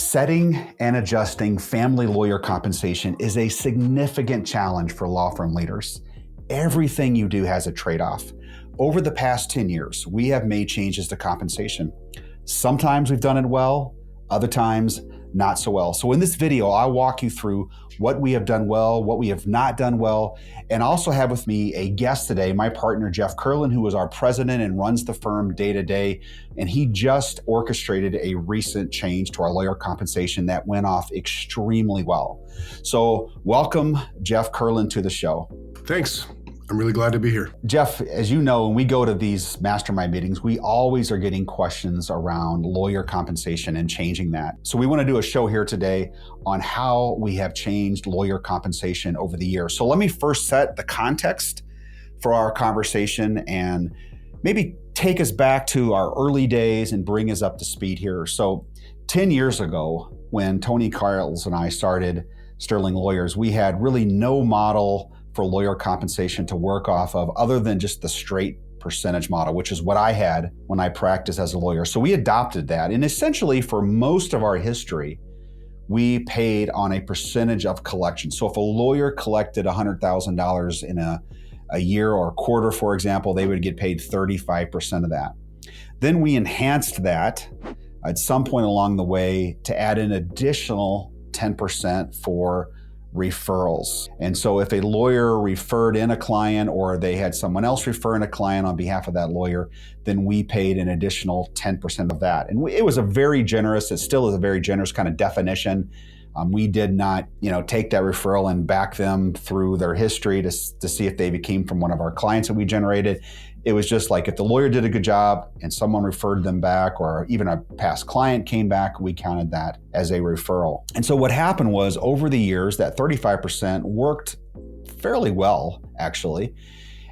Setting and adjusting family lawyer compensation is a significant challenge for law firm leaders. Everything you do has a trade-off. Over the past 10 years, we have made changes to compensation. Sometimes we've done it well, other times not so well. So in this video, I'll walk you through what we have done well, what we have not done well, and also have with me a guest today, my partner, Jeff Kerlin, who is our president and runs the firm day to day. And he just orchestrated a recent change to our lawyer compensation that went off extremely well. So welcome, Jeff Kerlin, to the show. Thanks. I'm really glad to be here. Jeff, as you know, when we go to these mastermind meetings, we always are getting questions around lawyer compensation and changing that. So we want to do a show here today on how we have changed lawyer compensation over the years. So let me first set the context for our conversation and maybe take us back to our early days and bring us up to speed here. So 10 years ago, when Tony Carls and I started Sterling Lawyers, we had really no model for lawyer compensation to work off of other than just the straight percentage model, which is what I had when I practiced as a lawyer. So we adopted that. And essentially for most of our history, we paid on a percentage of collection. So if a lawyer collected $100,000 in a year or a quarter, for example, they would get paid 35% of that. Then we enhanced that at some point along the way to add an additional 10% for referrals. And so if a lawyer referred in a client or they had someone else refer in a client on behalf of that lawyer, then we paid an additional 10% of that. And it was a very generous, it still is a very generous kind of definition. We did not, take that referral and back them through their history to see if they came from one of our clients that we generated. It was just like if the lawyer did a good job and someone referred them back or even a past client came back, we counted that as a referral. And so what happened was over the years, that 35% worked fairly well, actually.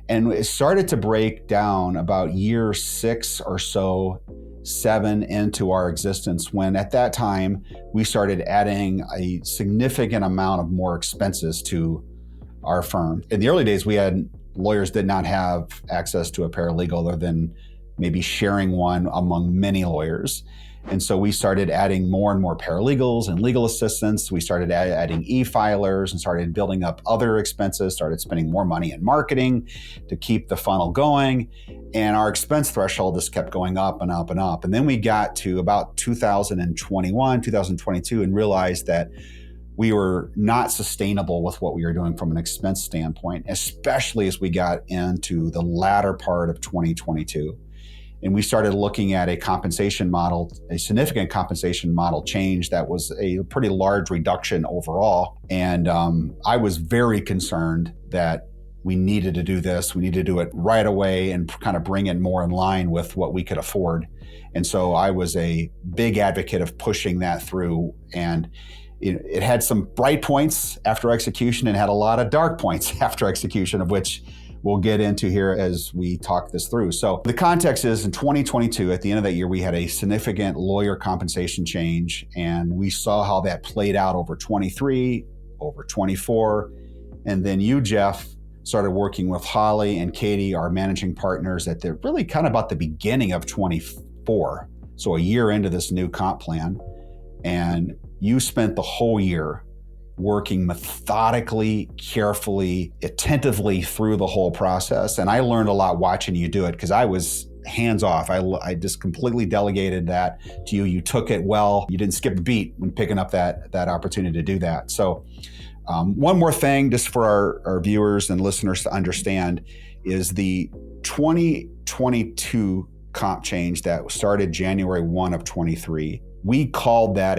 And it started to break down about year 6 or so, 7 into our existence, when at that time we started adding a significant amount of more expenses to our firm. In the early days, lawyers did not have access to a paralegal other than maybe sharing one among many lawyers. And so we started adding more and more paralegals and legal assistants. We started adding e-filers and started building up other expenses, started spending more money in marketing to keep the funnel going. And our expense threshold just kept going up and up and up. And then we got to about 2021, 2022 and realized that we were not sustainable with what we were doing from an expense standpoint, especially as we got into the latter part of 2022. And we started looking at a compensation model, a significant compensation model change that was a pretty large reduction overall. And I was very concerned that we needed to do this. We needed to do it right away and kind of bring it more in line with what we could afford. And so I was a big advocate of pushing that through. And it had some bright points after execution and had a lot of dark points after execution, of which we'll get into here as we talk this through. So the context is in 2022, at the end of that year, we had a significant lawyer compensation change, and we saw how that played out over 23, over 24. And then you, Jeff, started working with Holly and Katie, our managing partners, at the really kind of about the beginning of 24. So a year into this new comp plan. And you spent the whole year working methodically, carefully, attentively through the whole process. And I learned a lot watching you do it because I was hands off. I just completely delegated that to you. You took it well. You didn't skip a beat when picking up that opportunity to do that. So one more thing just for our viewers and listeners to understand is the 2022 comp change that started January 1 of 23. We called that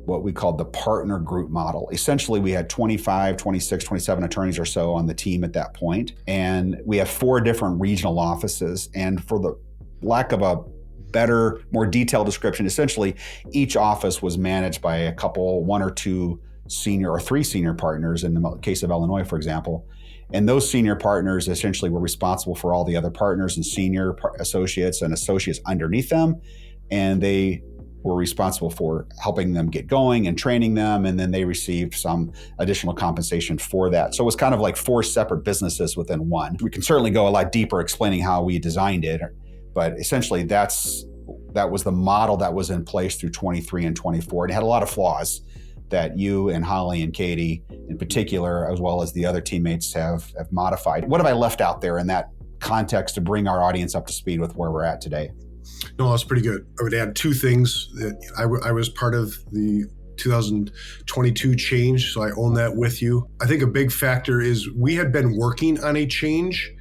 what we called the partner group model. Essentially, we had 25, 26, 27 attorneys or so on the team at that point. And we have 4 different regional offices. And for the lack of a better, more detailed description, essentially, each office was managed by 1 or 2 senior or 3 senior partners in the case of Illinois, for example. And those senior partners essentially were responsible for all the other partners and senior associates and associates underneath them. And they were responsible for helping them get going and training them, and then they received some additional compensation for that. So it was kind of like 4 separate businesses within one. We can certainly go a lot deeper explaining how we designed it, but essentially that's That was the model that was in place through 23 and 24. It had a lot of flaws that you and Holly and Katie in particular, as well as the other teammates have modified. What have I left out there in that context to bring our audience up to speed with where we're at today? No, that's pretty good. I would add two things. That I was part of the 2022 change, so I own that with you. I think a big factor is we had been working on a change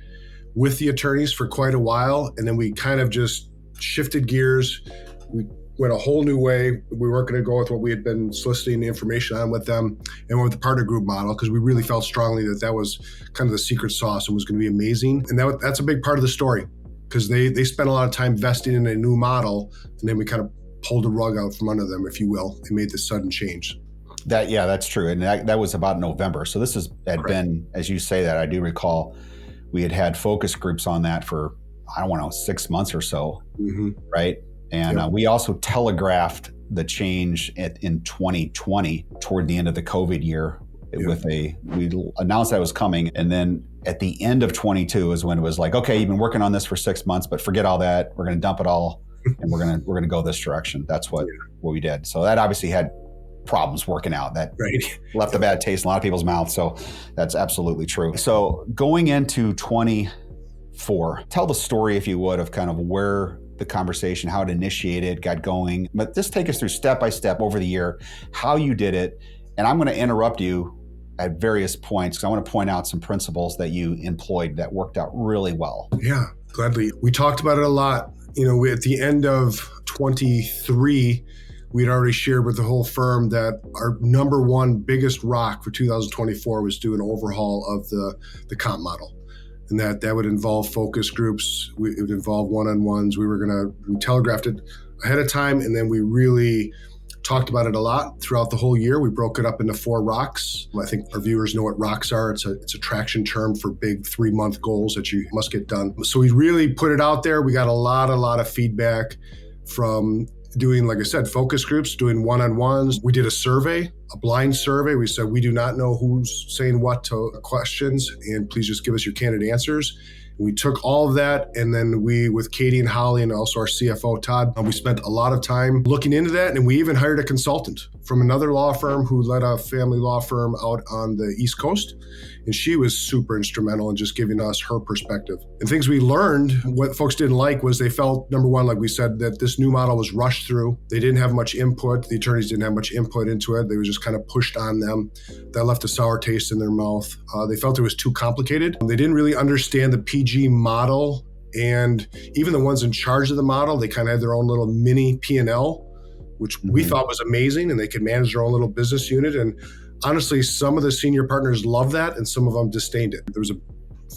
with the attorneys for quite a while, and then we kind of just shifted gears. We went a whole new way. We weren't going to go with what we had been soliciting information on with them and went with the partner group model because we really felt strongly that that was kind of the secret sauce and was going to be amazing. And that's a big part of the story because they spent a lot of time vesting in a new model, and then we kind of pulled the rug out from under them, if you will, and made this sudden change. That's true. And that was about November. So this had Correct. been, as you say that, I do recall we had focus groups on that for, I don't know, 6 months or so, right? And we also telegraphed the change in 2020 toward the end of the COVID year we announced that was coming. And then at the end of 22 is when it was like, okay, you've been working on this for 6 months, but forget all that. We're going to dump it all and we're going to go this direction. That's what we did. So that obviously had problems working out. That left a bad taste in a lot of people's mouths. So that's absolutely true. So going into 24, tell the story, if you would, of kind of where the conversation, how it initiated, got going. But just take us through step by step over the year, how you did it. And I'm going to interrupt you at various points because I want to point out some principles that you employed that worked out really well. Yeah, gladly. We talked about it a lot. You know, at the end of 23, we had already shared with the whole firm that our number one biggest rock for 2024 was do an overhaul of the comp model. And that would involve focus groups. It would involve one-on-ones. We telegraphed it ahead of time, and then we really talked about it a lot throughout the whole year. We broke it up into 4 rocks. I think our viewers know what rocks are. It's a traction term for big 3-month goals that you must get done. So we really put it out there. We got a lot of feedback from doing, like I said, focus groups, doing one-on-ones. We did a survey, a blind survey. We said, we do not know who's saying what to questions, and please just give us your candid answers. We took all of that, and then we, with Katie and Holly and also our CFO, Todd, we spent a lot of time looking into that, and we even hired a consultant from another law firm who led a family law firm out on the East Coast, and she was super instrumental in just giving us her perspective. And things we learned, what folks didn't like was they felt, number one, like we said, that this new model was rushed through. They didn't have much input. The attorneys didn't have much input into it. They were just kind of pushed on them. That left a sour taste in their mouth. They felt it was too complicated. They didn't really understand the PG model, and even the ones in charge of the model, they kind of had their own little mini P&L, which we thought was amazing, and they could manage their own little business unit. And honestly, some of the senior partners loved that, and some of them disdained it. There was a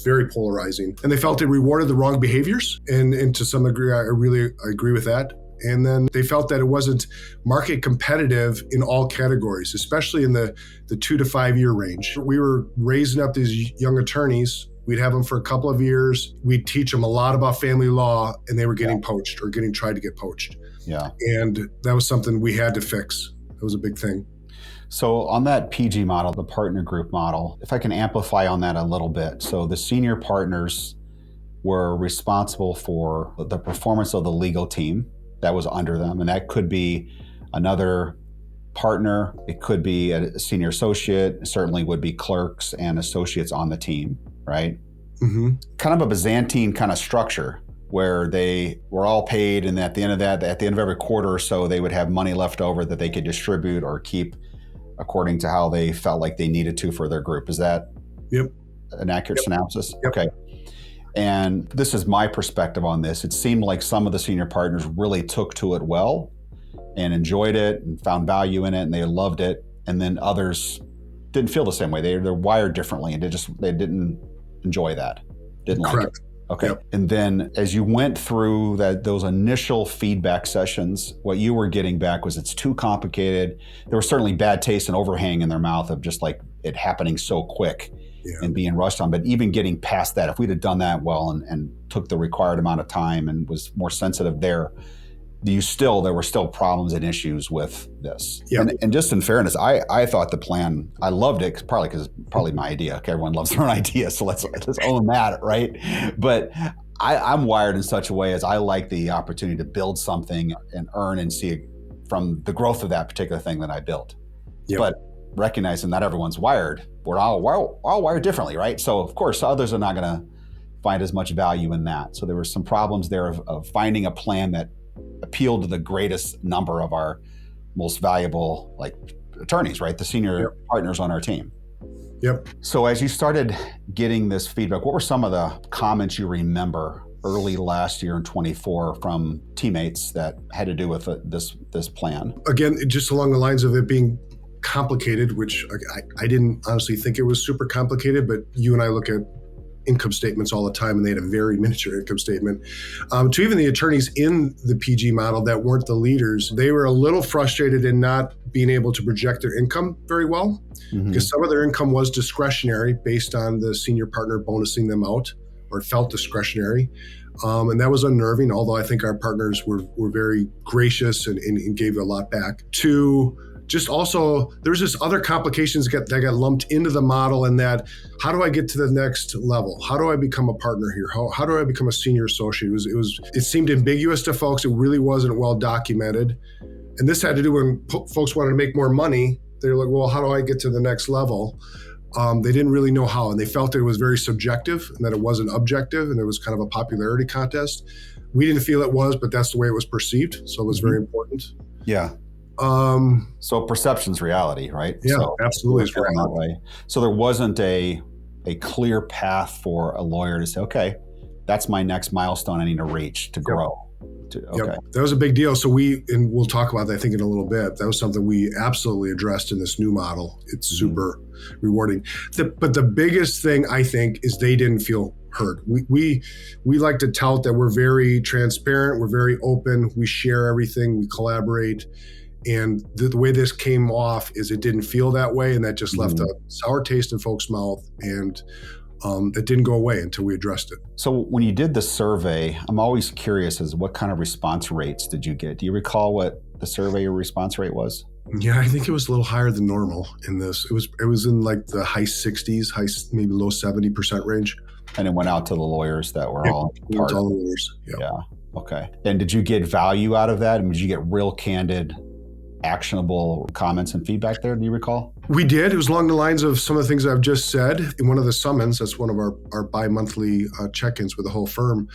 very polarizing, and they felt it rewarded the wrong behaviors. And to some degree, I agree with that. And then they felt that it wasn't market competitive in all categories, especially in the 2 to 5 year range. We were raising up these young attorneys. We'd have them for a couple of years. We'd teach them a lot about family tried to get poached. Yeah. And that was something we had to fix. That was a big thing. So on that PG model, the partner group model, if I can amplify on that a little bit. So the senior partners were responsible for the performance of the legal team that was under them. And that could be another partner. It could be a senior associate. It certainly would be clerks and associates on the team, right? Kind of a Byzantine kind of structure where they were all paid, and at the end of every quarter or so, they would have money left over that they could distribute or keep according to how they felt like they needed to for their group. Is that an accurate synopsis? Yep. Okay. And this is my perspective on this. It seemed like some of the senior partners really took to it well and enjoyed it and found value in it, and they loved it. And then others didn't feel the same way. They're wired differently, and they didn't enjoy that. Didn't like it. Okay. Yep. And then as you went through those initial feedback sessions, what you were getting back was it's too complicated. There was certainly bad taste and overhang in their mouth of just like it happening so quick and being rushed on. But even getting past that, if we'd have done that well and took the required amount of time and was more sensitive there, there were still problems and issues with this. Yeah. And just in fairness, I thought the plan, I loved it, because it's probably my idea. Okay, everyone loves their own idea, so let's own that, right? But I'm wired in such a way as I like the opportunity to build something and earn and see from the growth of that particular thing that I built. Yep. But recognizing not everyone's wired, we're all wired differently, right? So of course, others are not going to find as much value in that. So there were some problems there of finding a plan that appealed to the greatest number of our most valuable attorneys, right? The senior partners on our team. Yep. So as you started getting this feedback, what were some of the comments you remember early last year in 24 from teammates that had to do with this plan? Again, just along the lines of it being complicated, which I didn't honestly think it was super complicated, but you and I look at income statements all the time, and they had a very miniature income statement. To even the attorneys in the PG model that weren't the leaders, they were a little frustrated in not being able to project their income very well, because some of their income was discretionary based on the senior partner bonusing them out, or felt discretionary. And that was unnerving, although I think our partners were very gracious and gave a lot back. To just also, there's just other complications that got lumped into the model, and that, how do I get to the next level? How do I become a partner here? How do I become a senior associate? It seemed ambiguous to folks. It really wasn't well documented. And this had to do when folks wanted to make more money. They were like, well, how do I get to the next level? They didn't really know how, and they felt that it was very subjective and that it wasn't objective, and it was kind of a popularity contest. We didn't feel it was, but that's the way it was perceived. So it was very important. Yeah. So perception's reality, right? Yeah, so absolutely. It's that way. So there wasn't a clear path for a lawyer to say, okay, that's my next milestone I need to reach to grow. Yep. That was a big deal. So and we'll talk about that, I think, in a little bit. That was something we absolutely addressed in this new model. It's super rewarding. But the biggest thing, I think, is they didn't feel heard. We like to tout that we're very transparent, we're very open, we share everything, we collaborate. And the way this came off is it didn't feel that way, and that just left a sour taste in folks' mouth, and it didn't go away until we addressed it. So when you did the survey, I'm always curious as what kind of response rates did you get? Do you recall what the survey response rate was? Yeah, I think it was a little higher than normal in this. It was in like the high 60s, maybe low 70% range. And it went out to the lawyers that were all part of it. All the lawyers. Yeah. Okay. And did you get value out of that? And did you get real candid, actionable comments and feedback there? Do you recall? We did. It was along the lines of some of the things I've just said. In one of the summons, that's one of our bi-monthly check-ins with the whole firm,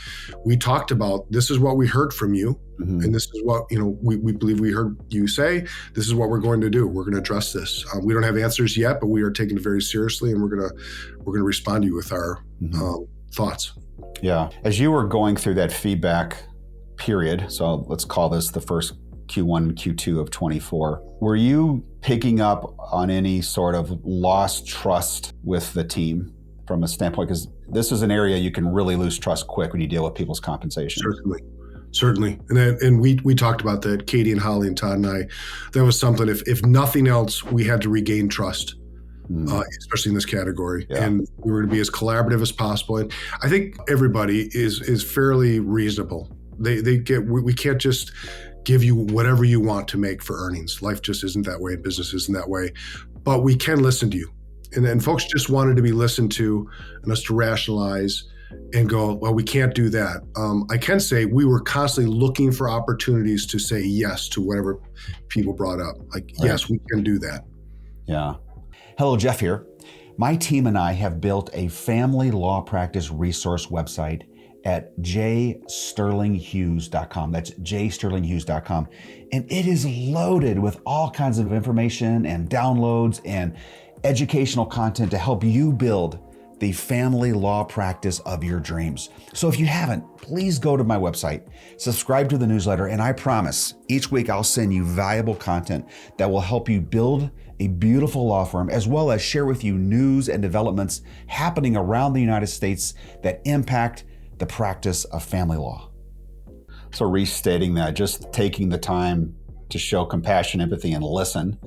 we talked about, this is what we heard from you. And this is what, we believe we heard you say. This is what we're going to do. We're going to address this. We don't have answers yet, but we are taking it very seriously, and we're going to respond to you with our thoughts. Yeah. As you were going through that feedback period, so let's call this the first Q1 and Q2 of 24, were you picking up on any sort of lost trust with the team from a standpoint? Because this is an area you can really lose trust quick when you deal with people's compensation. Certainly. And we talked about that, Katie and Holly and Todd and I. That was something, if nothing else, we had to regain trust, especially in this category. Yeah. And we were going to be as collaborative as possible. And I think everybody is fairly reasonable. We can't just give you whatever you want to make for earnings. Life just isn't that way, and business isn't that way. But we can listen to you. And folks just wanted to be listened to and us to rationalize and go, well, we can't do that. I can say we were constantly looking for opportunities to say yes to whatever people brought up. Yes, we can do that. Yeah. Hello, Jeff here. My team and I have built a family law practice resource website at jsterlinghughes.com. That's jsterlinghughes.com. And it is loaded with all kinds of information and downloads and educational content to help you build the family law practice of your dreams. So if you haven't, please go to my website, subscribe to the newsletter, and I promise each week I'll send you valuable content that will help you build a beautiful law firm, as well as share with you news and developments happening around the United States that impact the practice of family law. So restating that, just taking the time to show compassion, empathy, and listen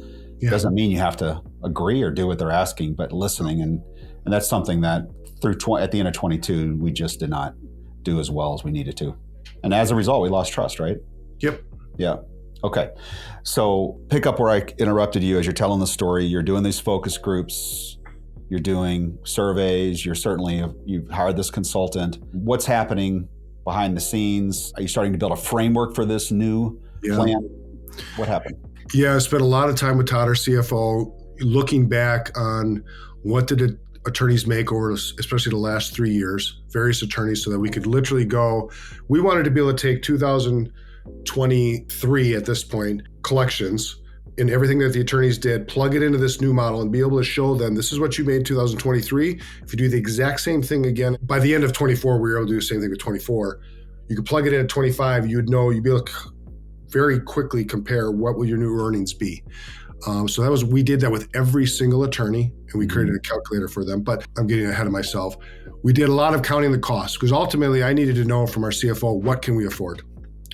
doesn't mean you have to agree or do what they're asking, but listening. And that's something that at the end of 22, we just did not do as well as we needed to. And as a result, we lost trust, right? Yep. Yeah. Okay. So pick up where I interrupted you as you're telling the story. You're doing these focus groups, you're doing surveys, you've hired this consultant. What's happening behind the scenes? Are you starting to build a framework for this new plan? What happened? Yeah, I spent a lot of time with Todd, our CFO, looking back on what did attorneys make over, especially the last 3 years, various attorneys, so that we could literally go. We wanted to be able to take 2023 at this point collections and everything that the attorneys did, plug it into this new model and be able to show them this is what you made in 2023. If you do the exact same thing again, by the end of 24, we were able to do the same thing with 24. You could plug it in at 25, you'd be able to very quickly compare what will your new earnings be. So we did that with every single attorney, and we created a calculator for them, but I'm getting ahead of myself. We did a lot of counting the costs because ultimately I needed to know from our CFO, what can we afford?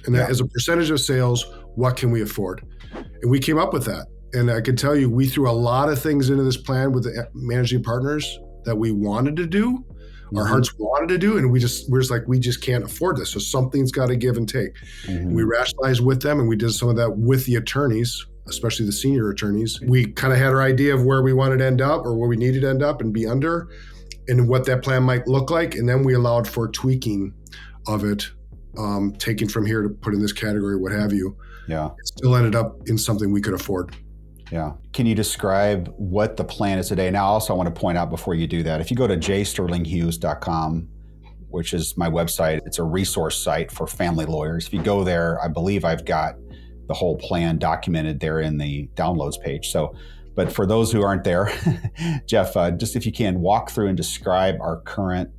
And that as a percentage of sales, what can we afford? And we came up with that. And I can tell you, we threw a lot of things into this plan with the managing partners that we wanted to do, our hearts wanted to do, and we're just like, we just can't afford this. So something's got to give and take. And we rationalized with them, and we did some of that with the attorneys, especially the senior attorneys. We kind of had our idea of where we wanted to end up or where we needed to end up and be under and what that plan might look like. And then we allowed for tweaking of it, taking from here to put in this category, what have you. Yeah. It still ended up in something we could afford. Yeah. Can you describe what the plan is today? Now, also, I want to point out before you do that, if you go to jsterlinghughes.com, which is my website, it's a resource site for family lawyers. If you go there, I believe I've got the whole plan documented there in the downloads page. So, but for those who aren't there, Jeff, just if you can walk through and describe our current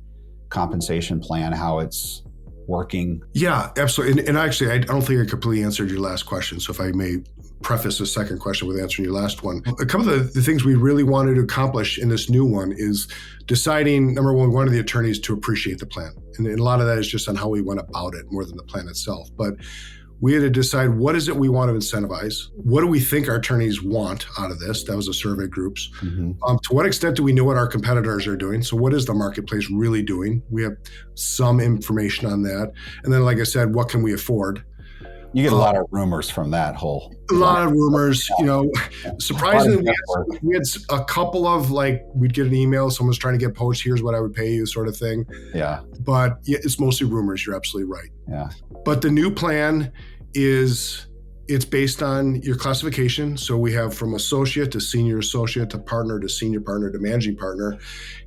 compensation plan, how it's working. Yeah, absolutely. And actually, I don't think I completely answered your last question. So if I may preface the second question with answering your last one. A couple of the things we really wanted to accomplish in this new one is deciding, number one, we wanted the attorneys to appreciate the plan. And a lot of that is just on how we went about it more than the plan itself. But we had to decide, what is it we want to incentivize? What do we think our attorneys want out of this? That was the survey groups. To what extent do we know what our competitors are doing? So what is the marketplace really doing? We have some information on that. And then, like I said, what can we afford? You get a lot of rumors from that whole. A lot of rumors, surprisingly, we had a couple of we'd get an email, someone's trying to get poached, here's what I would pay you sort of thing. Yeah. But it's mostly rumors. You're absolutely right. Yeah. But the new plan it's based on your classification. So we have from associate to senior associate to partner to senior partner to managing partner.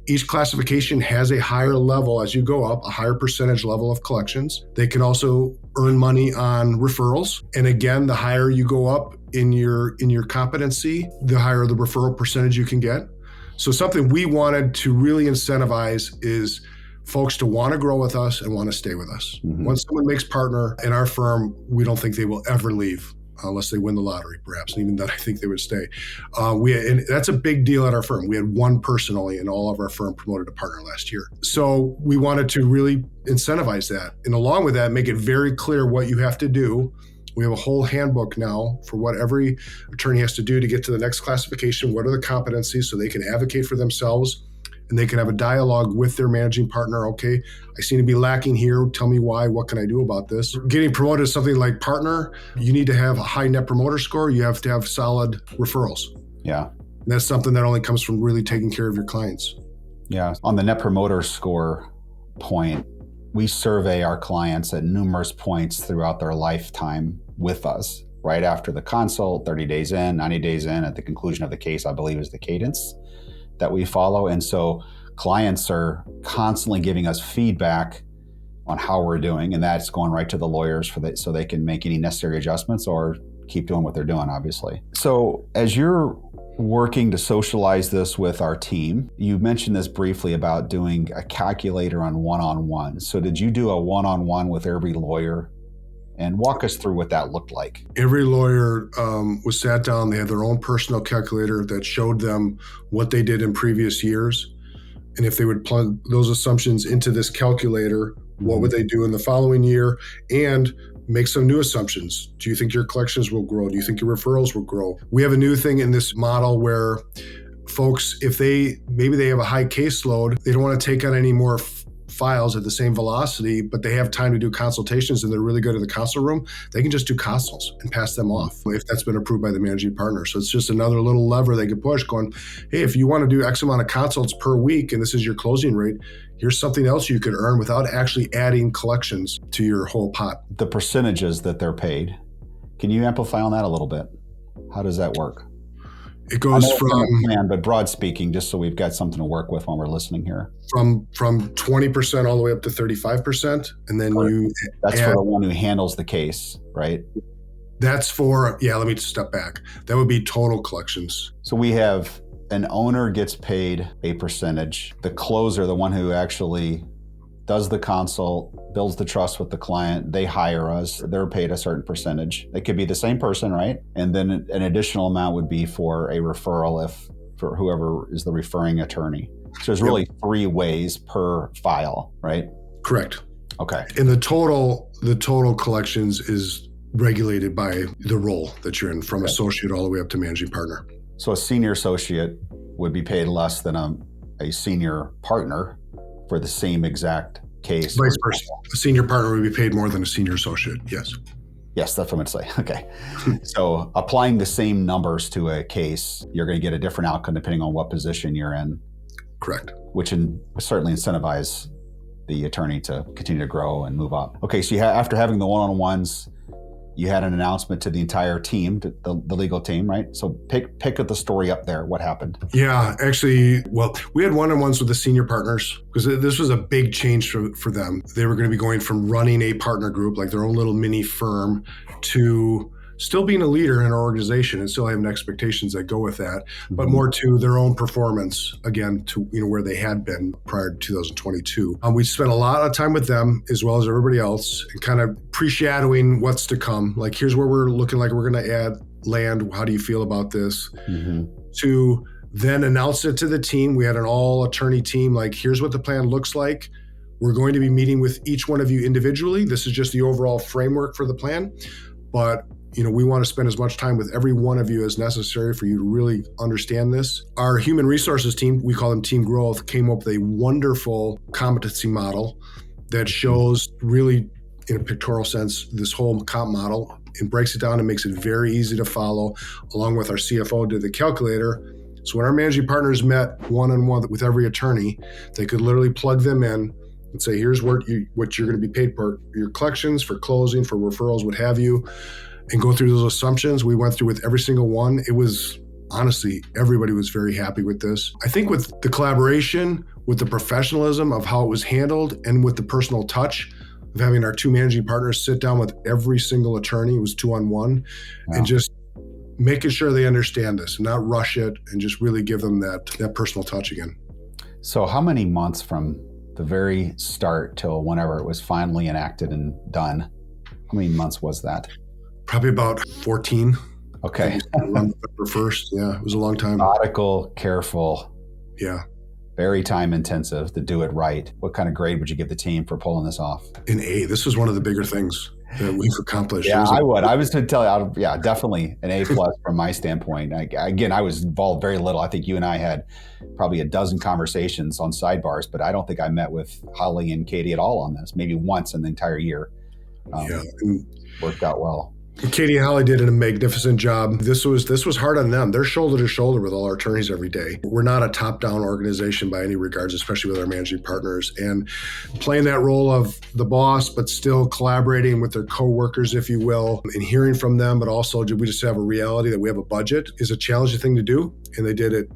Each classification has a higher level as you go up, a higher percentage level of collections. They can also earn money on referrals. And again, the higher you go up in your competency, the higher the referral percentage you can get. So something we wanted to really incentivize is folks to want to grow with us and want to stay with us. Once someone makes partner in our firm, we don't think they will ever leave unless they win the lottery, perhaps. And even then, I think they would stay. And that's a big deal at our firm. We had one person only in all of our firm promoted to partner last year. So we wanted to really incentivize that. And along with that, make it very clear what you have to do. We have a whole handbook now for what every attorney has to do to get to the next classification. What are the competencies so they can advocate for themselves and they can have a dialogue with their managing partner. Okay, I seem to be lacking here. Tell me why. What can I do about this? Getting promoted to something like partner, you need to have a high net promoter score. You have to have solid referrals. Yeah. And that's something that only comes from really taking care of your clients. Yeah. On the net promoter score point, we survey our clients at numerous points throughout their lifetime with us. Right after the consult, 30 days in, 90 days in, at the conclusion of the case, I believe is the cadence that we follow. And so clients are constantly giving us feedback on how we're doing, and that's going right to the lawyers so they can make any necessary adjustments or keep doing what they're doing, obviously. So as you're working to socialize this with our team, you mentioned this briefly about doing a calculator on one-on-one. So did you do a one-on-one with every lawyer? And walk us through what that looked like. Every lawyer was sat down. They had their own personal calculator that showed them what they did in previous years. And if they would plug those assumptions into this calculator, what would they do in the following year? And make some new assumptions. Do you think your collections will grow? Do you think your referrals will grow? We have a new thing in this model where folks, if maybe they have a high caseload, they don't want to take on any more files at the same velocity, but they have time to do consultations and they're really good at the console room, they can just do consults and pass them off if that's been approved by the managing partner. So it's just another little lever they can push going, hey, if you want to do X amount of consults per week and this is your closing rate, here's something else you could earn without actually adding collections to your whole pot. The percentages that they're paid, can you amplify on that a little bit? How does that work? It goes from, but broad speaking, just so we've got something to work with when we're listening here. From 20% all the way up to 35%. And then that's for the one who handles the case, right? That's for, let me step back. That would be total collections. So we have an owner gets paid a percentage. The closer, the one who actually does the consult, builds the trust with the client, they hire us, they're paid a certain percentage. It could be the same person, right? And then an additional amount would be for a referral for whoever is the referring attorney. So there's really 3 ways per file, right? Correct. Okay. And the total collections is regulated by the role that you're in, from associate all the way up to managing partner. So a senior associate would be paid less than a senior partner for the same exact case. Vice versa. A senior partner would be paid more than a senior associate, yes. Yes, that's what I'm going to say. Okay. So applying the same numbers to a case, you're going to get a different outcome depending on what position you're in. Correct. Which certainly incentivize the attorney to continue to grow and move up. Okay, so after having the one-on-ones, you had an announcement to the entire team, the legal team, right? So pick up the story up there. What happened? Yeah, actually, we had one-on-ones with the senior partners because this was a big change for them. They were going to be going from running a partner group, like their own little mini firm, to still being a leader in our organization and still having expectations that go with that, but more to their own performance, again, to where they had been prior to 2022. We spent a lot of time with them as well as everybody else and kind of pre-shadowing what's to come. Like, here's where we're looking like we're going to add land. How do you feel about this? To then announce it to the team. We had an all attorney team. Like, here's what the plan looks like. We're going to be meeting with each one of you individually. This is just the overall framework for the plan. But we want to spend as much time with every one of you as necessary for you to really understand this. Our human resources team, we call them Team Growth, came up with a wonderful competency model that shows really, in a pictorial sense, this whole comp model and breaks it down and makes it very easy to follow, along with our CFO did the calculator. So when our managing partners met one-on-one with every attorney, they could literally plug them in and say, here's what you're going to be paid per your collections, for closing, for referrals, what have you, and go through those assumptions. We went through with every single one. It was, honestly, everybody was very happy with this. I think with the collaboration, with the professionalism of how it was handled, and with the personal touch of having our 2 managing partners sit down with every single attorney, it was 2-on-1, and just making sure they understand this and not rush it and just really give them that personal touch again. So how many months from the very start till whenever it was finally enacted and done, how many months was that? Probably about 14. Okay. November 1st. Yeah, it was a long time. Methodical, careful. Yeah. Very time intensive to do it right. What kind of grade would you give the team for pulling this off? An A. This was one of the bigger things that we've accomplished. I would. I was going to tell you, definitely an A+ from my standpoint. I was involved very little. I think you and I had probably a dozen conversations on sidebars, but I don't think I met with Holly and Katie at all on this. Maybe once in the entire year. Worked out well. Katie and Holly did a magnificent job. This was hard on them. They're shoulder to shoulder with all our attorneys every day. We're not a top-down organization by any regards, especially with our managing partners. And playing that role of the boss, but still collaborating with their co-workers, if you will, and hearing from them, but also do we just have a reality that we have a budget is a challenging thing to do. And they did it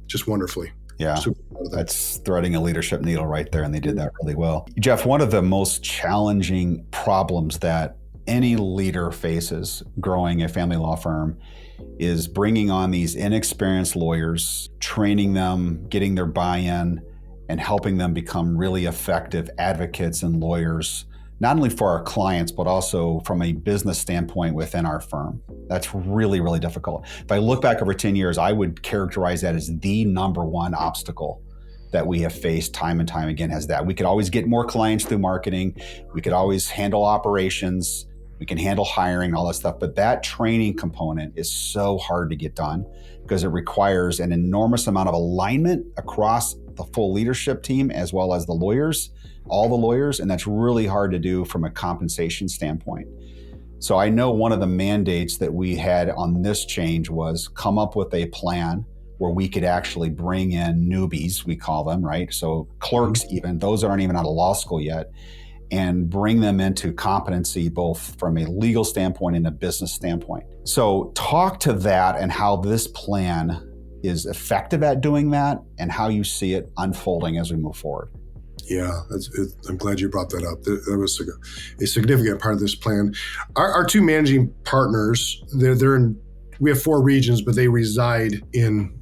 just wonderfully. Yeah, that's threading a leadership needle right there, and they did that really well. Jeff, one of the most challenging problems that any leader faces growing a family law firm is bringing on these inexperienced lawyers, training them, getting their buy-in, and helping them become really effective advocates and lawyers, not only for our clients, but also from a business standpoint within our firm. That's really, really difficult. If I look back over 10 years, I would characterize that as the number one obstacle that we have faced time and time again. Has that we could always get more clients through marketing. We could always handle operations. We can handle hiring and all that stuff. But that training component is so hard to get done because it requires an enormous amount of alignment across the full leadership team as well as the lawyers, all the lawyers. And that's really hard to do from a compensation standpoint. So I know one of the mandates that we had on this change was come up with a plan where we could actually bring in newbies, we call them, right? So clerks even, those aren't even out of law school yet, and bring them into competency both from a legal standpoint and a business standpoint. So talk to that and how this plan is effective at doing that and how you see it unfolding as we move forward. Yeah, I'm glad you brought that up. That was a significant part of this plan. Our two managing partners, they're in, we have 4 regions, but they reside in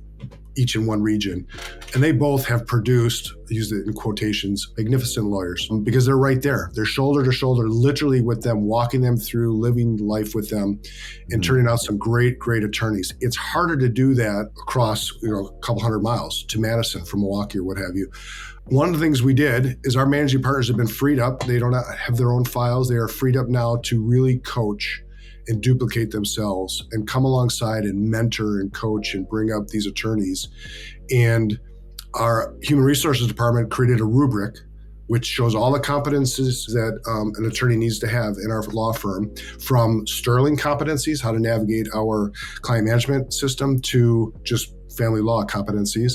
each in one region. And they both have produced, use it in quotations, magnificent lawyers because they're right there. They're shoulder to shoulder, literally with them, walking them through, living life with them, and turning out some great, great attorneys. It's harder to do that across, a couple hundred miles to Madison from Milwaukee or what have you. One of the things we did is our managing partners have been freed up. They don't have their own files. They are freed up now to really coach and duplicate themselves and come alongside and mentor and coach and bring up these attorneys. And our human resources department created a rubric which shows all the competencies that an attorney needs to have in our law firm, from sterling competencies, how to navigate our client management system, to just family law competencies.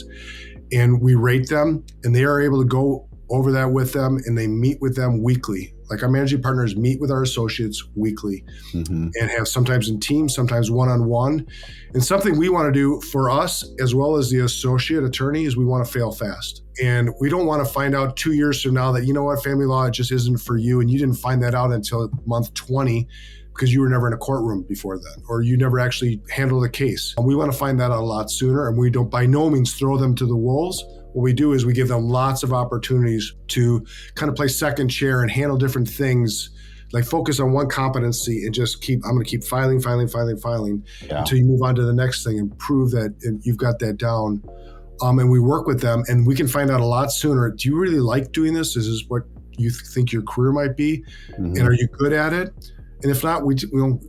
And we rate them, and they are able to go over that with them, and they meet with them weekly. Like our managing partners meet with our associates weekly and have sometimes in teams, sometimes one-on-one. And something we want to do for us, as well as the associate attorney, is we want to fail fast. And we don't want to find out 2 years from now that, family law, it just isn't for you. And you didn't find that out until month 20 because you were never in a courtroom before then, or you never actually handled a case. And we want to find that out a lot sooner. And we don't by no means throw them to the wolves. What we do is we give them lots of opportunities to kind of play second chair and handle different things, like focus on one competency and just I'm going to keep filing until you move on to the next thing and prove that you've got that down. And we work with them, and we can find out a lot sooner. Do you really like doing this? Is this what you think your career might be? And are you good at it? And if not, we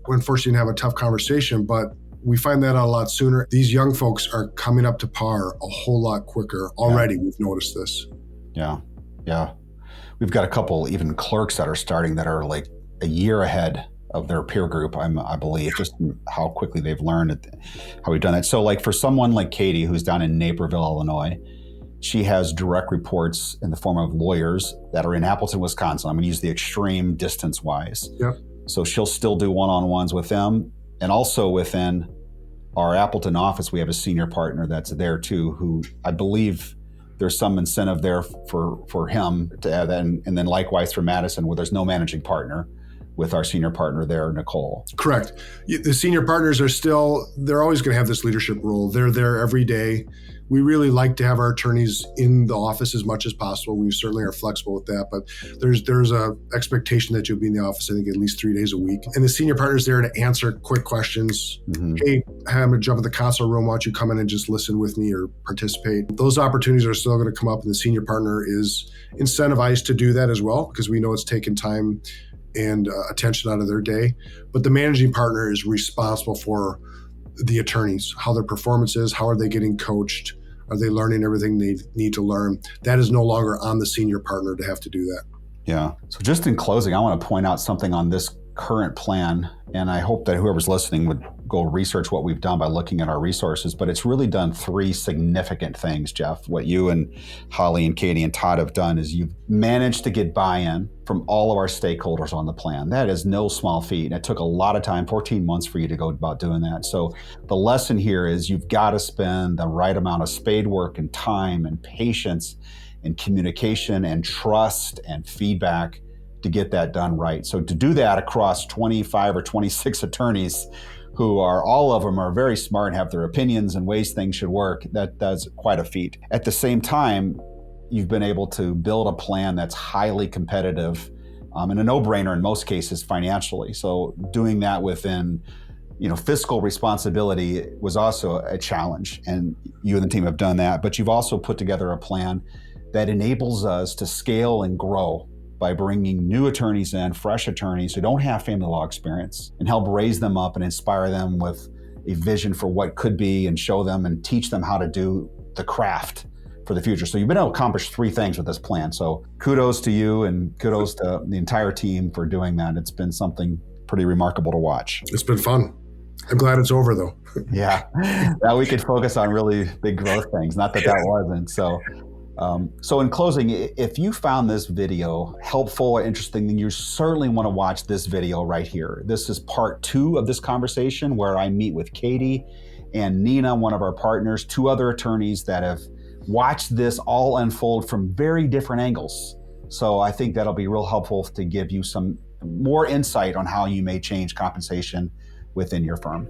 unfortunately have a tough conversation, but we find that out a lot sooner. These young folks are coming up to par a whole lot quicker already. Yeah. We've noticed this. Yeah. We've got a couple even clerks that are starting that are like a year ahead of their peer group, I believe, just how quickly they've learned how we've done that. So like for someone like Katie, who's down in Naperville, Illinois, she has direct reports in the form of lawyers that are in Appleton, Wisconsin. I'm going to use the extreme distance-wise. Yep. So she'll still do one-on-ones with them. And also within our Appleton office, we have a senior partner that's there too, who I believe there's some incentive there for him to add that. And then likewise for Madison, where there's no managing partner, with our senior partner there, Nicole. Correct. The senior partners they're always going to have this leadership role. They're there every day. We really like to have our attorneys in the office as much as possible. We certainly are flexible with that, but there's a expectation that you'll be in the office, I think, at least 3 days a week. And the senior partner's there to answer quick questions. Hey, I'm going to jump in the console room. Why don't you come in and just listen with me or participate? Those opportunities are still going to come up, and the senior partner is incentivized to do that as well, because we know it's taken time and attention out of their day. But the managing partner is responsible for the attorneys, how their performance is, how are they getting coached, are they learning everything they need to learn? That is no longer on the senior partner to have to do that. Yeah. So just in closing, I want to point out something on this current plan, and I hope that whoever's listening would go research what we've done by looking at our resources, but it's really done 3 significant things, Jeff. What you and Holly and Katie and Todd have done is you've managed to get buy-in from all of our stakeholders on the plan. That is no small feat, and it took a lot of time, 14 months for you to go about doing that. So the lesson here is you've got to spend the right amount of spade work and time and patience and communication and trust and feedback to get that done right. So to do that across 25 or 26 attorneys who are, all of them are very smart and have their opinions and ways things should work, that's quite a feat. At the same time, you've been able to build a plan that's highly competitive and a no-brainer in most cases financially. So doing that within fiscal responsibility was also a challenge, and you and the team have done that, but you've also put together a plan that enables us to scale and grow by bringing new attorneys in, fresh attorneys who don't have family law experience, and help raise them up and inspire them with a vision for what could be, and show them and teach them how to do the craft for the future. So you've been able to accomplish 3 things with this plan. So kudos to you, and kudos to the entire team for doing that. It's been something pretty remarkable to watch. It's been fun. I'm glad it's over though. Yeah, now we could focus on really big growth things. Not that wasn't. So in closing, if you found this video helpful or interesting, then you certainly want to watch this video right here. This is part 2 of this conversation, where I meet with Katie and Nina, one of our partners, 2 other attorneys that have watched this all unfold from very different angles. So I think that'll be real helpful to give you some more insight on how you may change compensation within your firm.